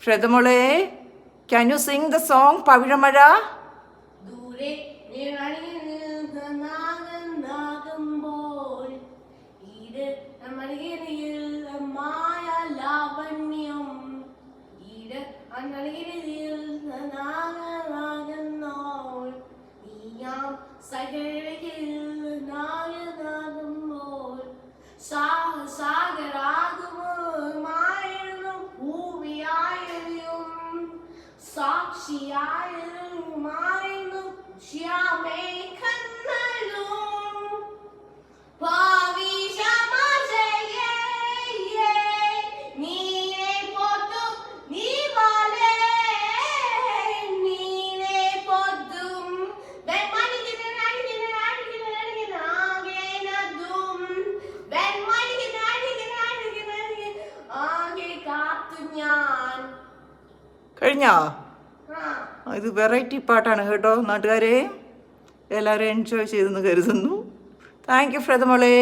Fredamole, can you sing the song പവിഴമഴ? കഴിഞ്ഞോ? ഇത് variety പാട്ടാണ് കേട്ടോ നാട്ടുകാരെ. എല്ലാവരും എൻജോയ് ചെയ്തെന്ന് കരുതുന്നു. Thank you ഫ്രെദമോളെ.